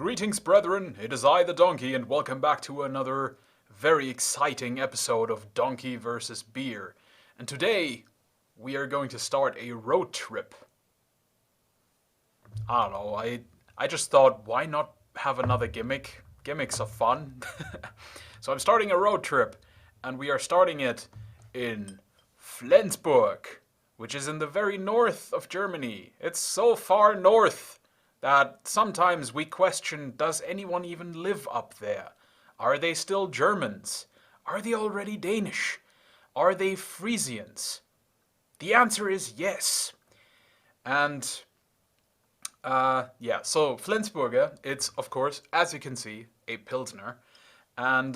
Greetings, brethren, it is I, the Donkey, and welcome back to another very exciting episode of Donkey vs. Beer. And today, we are going to start a road trip. I don't know, I just thought, why not have another gimmick? Gimmicks are fun. So I'm starting a road trip, and we are starting it in Flensburg, which is in the very north of Germany. It's so far north that sometimes we question, does anyone even live up there? Are they still Germans? Are they already Danish? Are they Frisians? The answer is yes. And so Flensburger, it's of course, as you can see, a Pilsner. And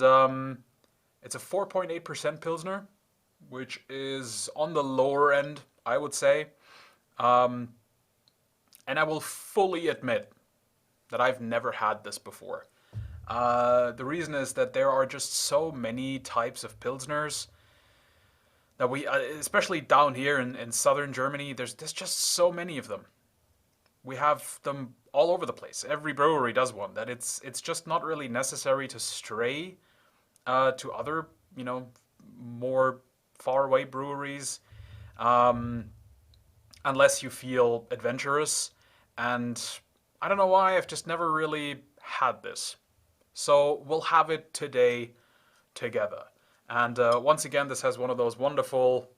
it's a 4.8% Pilsner, which is on the lower end, I would say. And I will fully admit that I've never had this before. The reason is that there are just so many types of Pilsners that we, especially down here in southern Germany, there's just so many of them. We have them all over the place. Every brewery does one. That it's just not really necessary to stray to other, more faraway breweries, unless you feel adventurous. And I don't know why, I've just never really had this. So we'll have it today together. And once again, this has one of those wonderful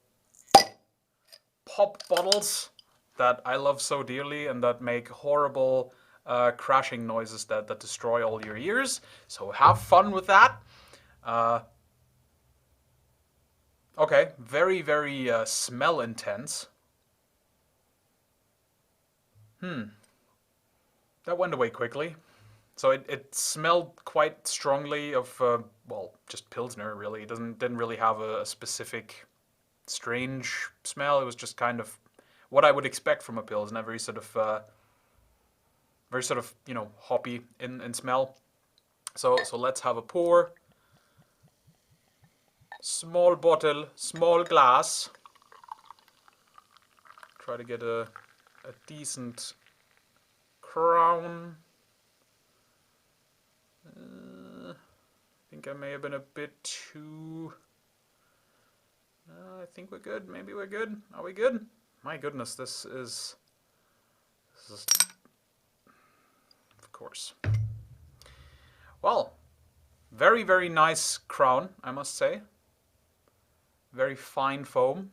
pop bottles that I love so dearly and that make horrible crashing noises that destroy all your ears. So have fun with that. Okay, very, very smell intense. That went away quickly. So it smelled quite strongly of, just Pilsner, really. It didn't really have a specific strange smell. It was just kind of what I would expect from a Pilsner, very sort of, hoppy in smell. So let's have a pour. Small bottle, small glass. Try to get a decent crown. I think I may have been a bit too... I think we're good. Maybe we're good. Are we good? My goodness, this is... Of course. Well, very, very nice crown, I must say. Very fine foam.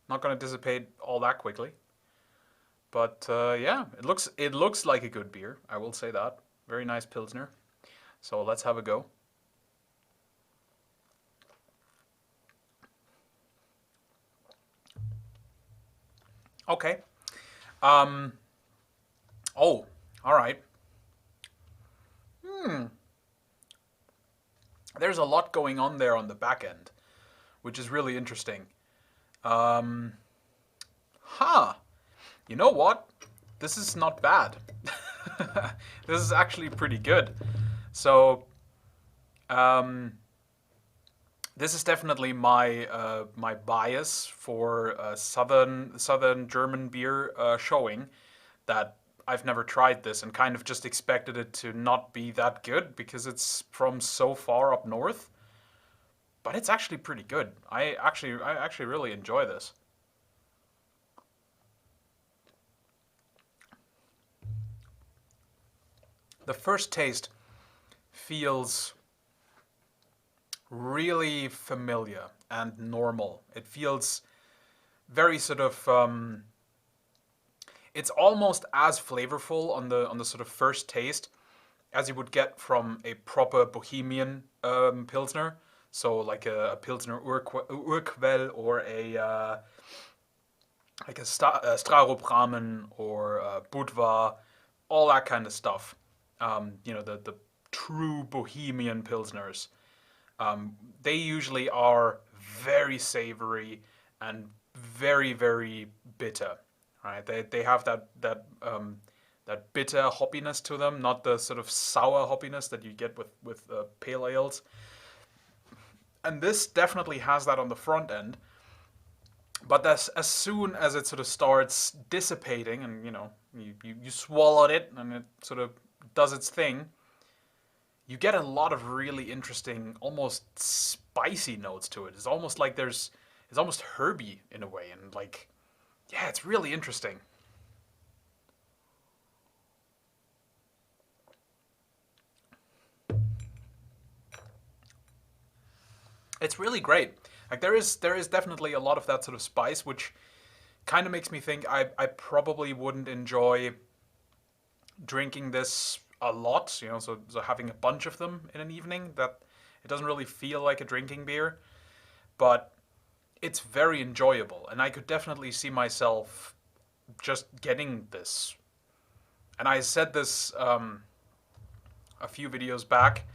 Not going to dissipate all that quickly. But yeah, it looks like a good beer, I will say that. Very nice Pilsner. So let's have a go. Okay. Oh, all right. There's a lot going on there on the back end, which is really interesting. You know what? This is not bad. This is actually pretty good. So, this is definitely my my bias for southern German beer showing that I've never tried this and kind of just expected it to not be that good because it's from so far up north. But it's actually pretty good. I actually really enjoy this. The first taste feels really familiar and normal. It feels very sort of it's almost as flavorful on the sort of first taste as you would get from a proper Bohemian Pilsner. So like a Pilsner Urquell or a Staropramen or Budvar, all that kind of stuff. The true Bohemian Pilsners. They usually are very savory and very, very bitter. Right? They have that bitter hoppiness to them, not the sort of sour hoppiness that you get with pale ales. And this definitely has that on the front end. But as soon as it sort of starts dissipating and, you swallowed it and it sort of does its thing, you get a lot of really interesting, almost spicy notes to it. It's almost like it's almost herby in a way, and like, yeah, it's really interesting. It's really great. Like there is definitely a lot of that sort of spice, which kind of makes me think I probably wouldn't enjoy drinking this a lot. So having a bunch of them in an evening, that it doesn't really feel like a drinking beer, but it's very enjoyable, and I could definitely see myself just getting this. And I said this a few videos back.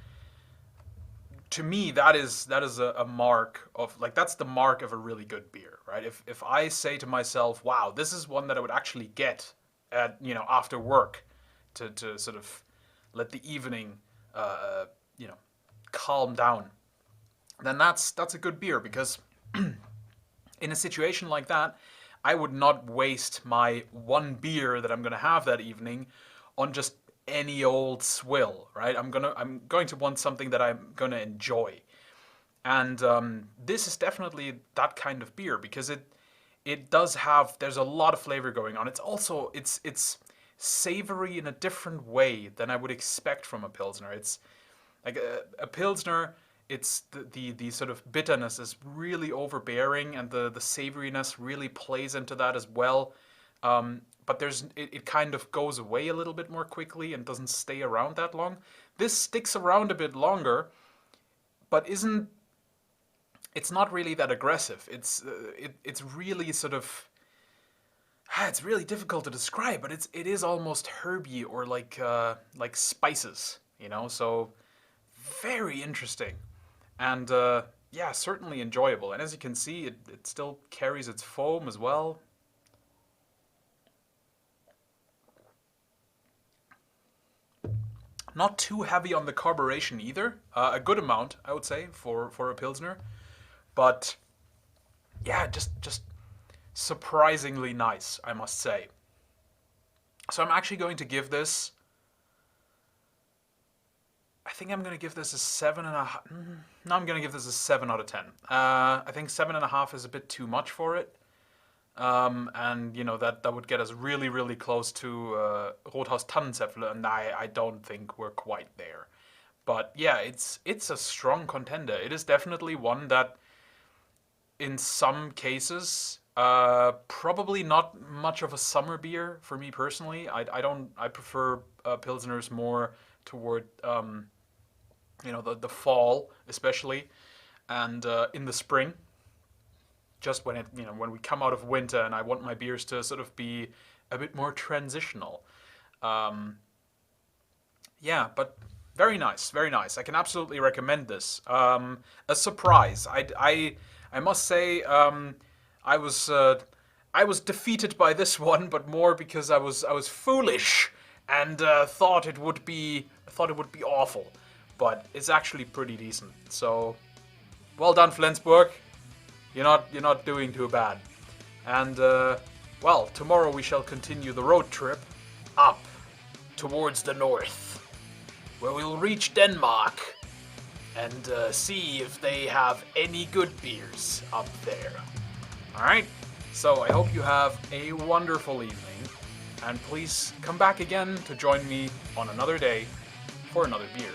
To me, that is a mark of, like, that's the mark of a really good beer, right? If I say to myself, wow, this is one that I would actually get at after work to sort of let the evening you know calm down, then that's a good beer, because in a situation like that, I would not waste my one beer that I'm gonna have that evening on just any old swill, right? I'm going to want something that I'm gonna enjoy, and this is definitely that kind of beer, because it does have, there's a lot of flavor going on. It's also it's savory in a different way than I would expect from a pilsner. It's like a pilsner. It's the sort of bitterness is really overbearing, and the savoriness really plays into that as well. But it kind of goes away a little bit more quickly and doesn't stay around that long. This sticks around a bit longer, but it's not really that aggressive. It's really sort of, it's really difficult to describe, but it is almost herby, or like spices, So very interesting, and yeah, certainly enjoyable. And as you can see, it still carries its foam as well. Not too heavy on the carburation either. A good amount, I would say, for a pilsner. But yeah, just surprisingly nice, I must say. So I'm actually going to give this. I think I'm going to give this a 7.5. No, I'm going to give this a 7 out of 10. I think 7.5 is a bit too much for it. And that would get us really, really close to Rothaus Tannenzäpfle, and I don't think we're quite there. But yeah, it's a strong contender. It is definitely one that, in some cases, probably not much of a summer beer for me personally. I prefer pilsners more toward the fall, especially, and in the spring. Just when we come out of winter, and I want my beers to sort of be a bit more transitional. Yeah, but very nice, very nice. I can absolutely recommend this. A surprise. I must say, I was defeated by this one, but more because I was foolish and thought it would be awful, but it's actually pretty decent. So, well done, Flensburg. You're not doing too bad. And well, tomorrow we shall continue the road trip up towards the north, where we'll reach Denmark and see if they have any good beers up there. Alright, so I hope you have a wonderful evening, and please come back again to join me on another day for another beer.